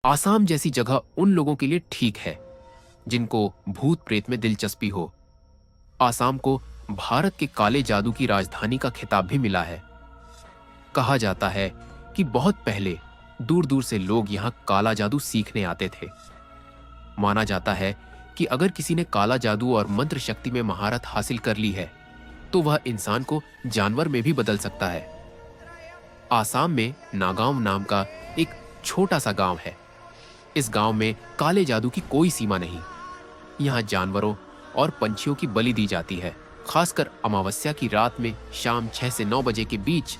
आसाम जैसी जगह उन लोगों के लिए ठीक है जिनको भूत प्रेत में दिलचस्पी हो। आसाम को भारत के काले जादू की राजधानी का खिताब भी मिला है। कहा जाता है कि बहुत पहले दूर दूर से लोग यहाँ काला जादू सीखने आते थे। माना जाता है कि अगर किसी ने काला जादू और मंत्र शक्ति में महारत हासिल कर ली है तो वह इंसान को जानवर में भी बदल सकता है। आसाम में नागांव नाम का एक छोटा सा गांव है। इस गांव में काले जादू की कोई सीमा नहीं। यहाँ जानवरों और पंछियों की बलि दी जाती है, खासकर अमावस्या की रात में शाम 6 से 9 बजे के बीच।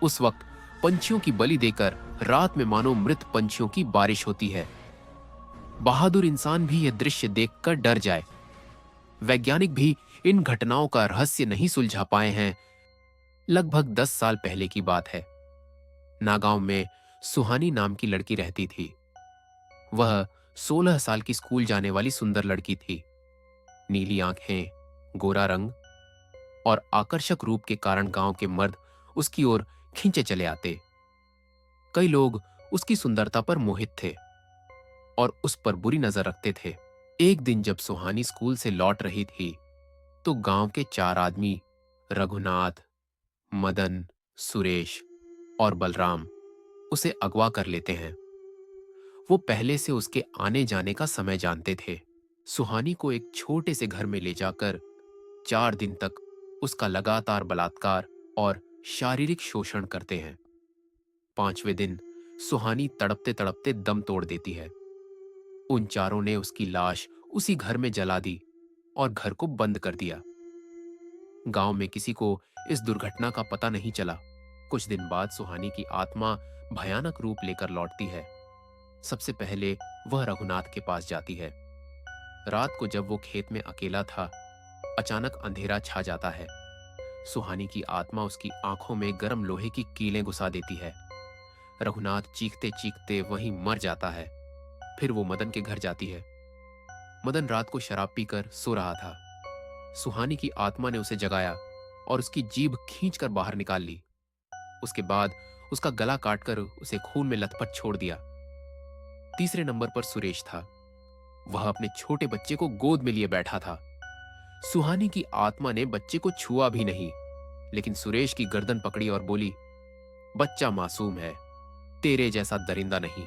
उस वक्त पंछियों की बलि देकर रात में मानो मृत पंछियों की बारिश होती है। बहादुर इंसान भी यह दृश्य देखकर डर जाए। वैज्ञानिक भी इन घटनाओं का रहस्य नहीं सुलझा पाए हैं। लगभग 10 साल पहले की बात है। नागांव में सुहानी नाम की लड़की रहती थी। वह 16 साल की स्कूल जाने वाली सुंदर लड़की थी। नीली आंखें, गोरा रंग और आकर्षक रूप के कारण गांव के मर्द उसकी ओर खींचे चले आते। कई लोग उसकी सुंदरता पर मोहित थे और उस पर बुरी नजर रखते थे। एक दिन जब सुहानी स्कूल से लौट रही थी तो गांव के 4 आदमी रघुनाथ, मदन, सुरेश और बलराम उसे अगवा कर लेते हैं। वो पहले से उसके आने जाने का समय जानते थे। सुहानी को एक छोटे से घर में ले जाकर 4 दिन तक उसका लगातार बलात्कार और शारीरिक शोषण करते हैं। 5वें दिन सुहानी तड़पते तड़पते दम तोड़ देती है। उन चारों ने उसकी लाश उसी घर में जला दी और घर को बंद कर दिया। गांव में किसी को इस दुर्घटना का पता नहीं चला। कुछ दिन बाद सुहानी की आत्मा भयानक रूप लेकर लौटती है। सबसे पहले वह रघुनाथ के पास जाती है। रात को जब वो खेत में अकेला था, अचानक अंधेरा छा जाता है। सुहानी की आत्मा उसकी आंखों में गर्म लोहे की कीलें घुसा देती है। रघुनाथ चीखते चीखते वहीं मर जाता है। फिर वो मदन के घर जाती है। मदन रात को शराब पीकर सो रहा था। सुहानी की आत्मा ने उसे जगाया और उसकी जीभ खींचकर बाहर निकाल ली। उसके बाद उसका गला काटकर उसे खून में लथपथ छोड़ दिया। तीसरे नंबर पर सुरेश था। वह अपने छोटे बच्चे को गोद में लिए बैठा था। सुहानी की आत्मा ने बच्चे को छुआ भी नहीं, लेकिन सुरेश की गर्दन पकड़ी और बोली, बच्चा मासूम है, तेरे जैसा दरिंदा नहीं।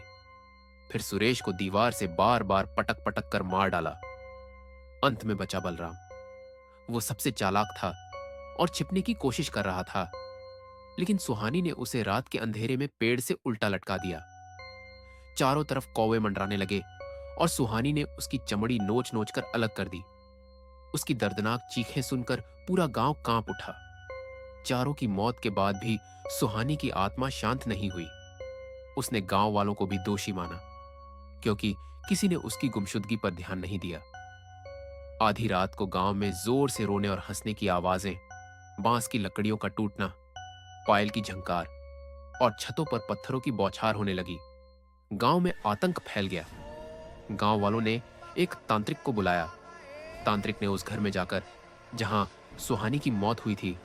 फिर सुरेश को दीवार से बार बार पटक पटक कर मार डाला। अंत में बचा बलराम। वो सबसे चालाक था और छिपने की कोशिश कर रहा था, लेकिन सुहानी ने उसे रात के अंधेरे में पेड़ से उल्टा लटका दिया। चारों तरफ कौवे मंडराने लगे और सुहानी ने उसकी चमड़ी नोच नोच कर अलग कर दी। उसकी दर्दनाक चीखें सुनकर पूरा गांव कांप उठा। चारों की मौत के बाद भी सुहानी की आत्मा शांत नहीं हुई। उसने गांव वालों को भी दोषी माना, क्योंकि किसी ने उसकी गुमशुदगी पर ध्यान नहीं दिया। आधी रात को गांव में जोर से रोने और हंसने की आवाजें, बांस की लकड़ियों का टूटना, पायल की झंकार और छतों पर पत्थरों की बौछार होने लगी। गांव में आतंक फैल गया। गांव वालों ने एक तांत्रिक को बुलाया। तांत्रिक ने उस घर में जाकर जहां सुहानी की मौत हुई थी,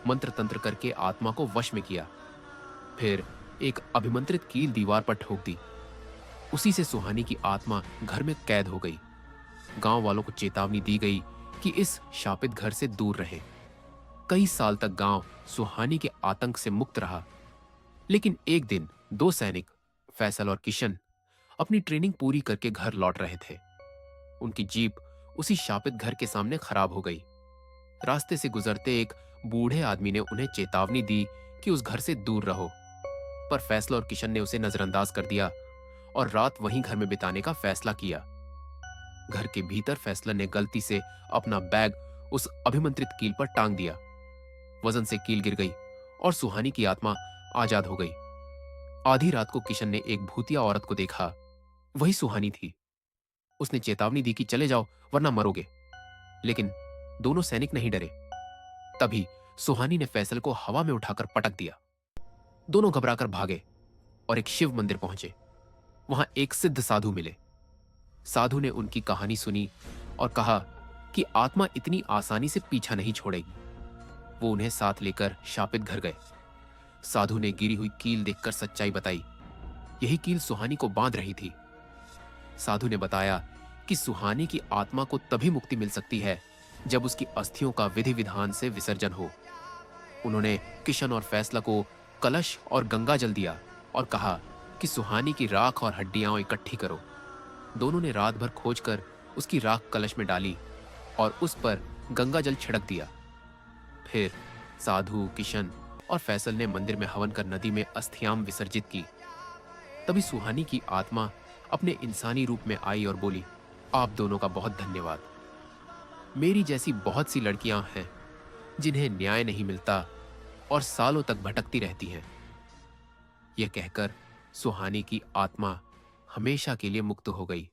मंत्र तंत्र करके आत्मा को वश में किया। फिर एक अभिमंत्रित कील दीवार पर ठोक दी। उसी से सुहानी की आत्मा घर में कैद हो गई। गांव वालों को चेतावनी दी गई कि इस शापित घर से दूर रहें। कई साल तक गांव सुहानी के आतंक से मुक्त रहा। लेकिन एक दिन 2 सैनिक, फैसल और किशन, अपनी ट्रेनिंग पूरी करके घर लौट रहे थे। उनकी जीप उसी शापित घर के सामने खराब हो गई। रास्ते से गुजरते एक बूढ़े आदमी ने उन्हें चेतावनी दी कि उस घर से दूर रहो, पर फैसल और किशन ने उसे नजरअंदाज कर दिया और रात वहीं घर में बिताने का फैसला किया। घर के भीतर फैसल ने गलती से अपना बैग उस अभिमंत्रित कील पर टांग दिया। वजन से कील गिर गई और सुहानी की आत्मा आजाद हो गई। आधी रात को किशन ने एक भूतिया औरत को देखा। वही सुहानी थी। उसने चेतावनी दी कि चले जाओ वरना मरोगे, लेकिन दोनों सैनिक नहीं डरे। तभी सुहानी ने फैसल को हवा में उठाकर पटक दिया। दोनों घबराकर भागे और एक शिव मंदिर पहुंचे। वहां एक सिद्ध साधु मिले। साधु ने उनकी कहानी सुनी और कहा कि आत्मा इतनी आसानी से पीछा नहीं छोड़ेगी। वो उन्हें साथ लेकर शापित घर गए। साधु ने गिरी हुई कील देखकर सच्चाई बताई। यही कील सुहानी को बांध रही थी। साधु ने बताया कि सुहानी की आत्मा को तभी मुक्ति मिल सकती है जब उसकी अस्थियों का विधि विधान से विसर्जन हो। उन्होंने किशन और फैसला को कलश और गंगा जल दिया और कहा कि सुहानी की राख और हड्डियां इकट्ठी करो। दोनों ने रात भर खोजकर उसकी राख कलश में डाली और उस पर गंगा जल छिड़क दिया। फिर साधु, किशन और फैसल ने मंदिर में हवन कर नदी में अस्थियां विसर्जित की। तभी सुहानी की आत्मा अपने इंसानी रूप में आई और बोली, आप दोनों का बहुत धन्यवाद। मेरी जैसी बहुत सी लड़कियां हैं जिन्हें न्याय नहीं मिलता और सालों तक भटकती रहती हैं। यह कहकर सुहानी की आत्मा हमेशा के लिए मुक्त हो गई।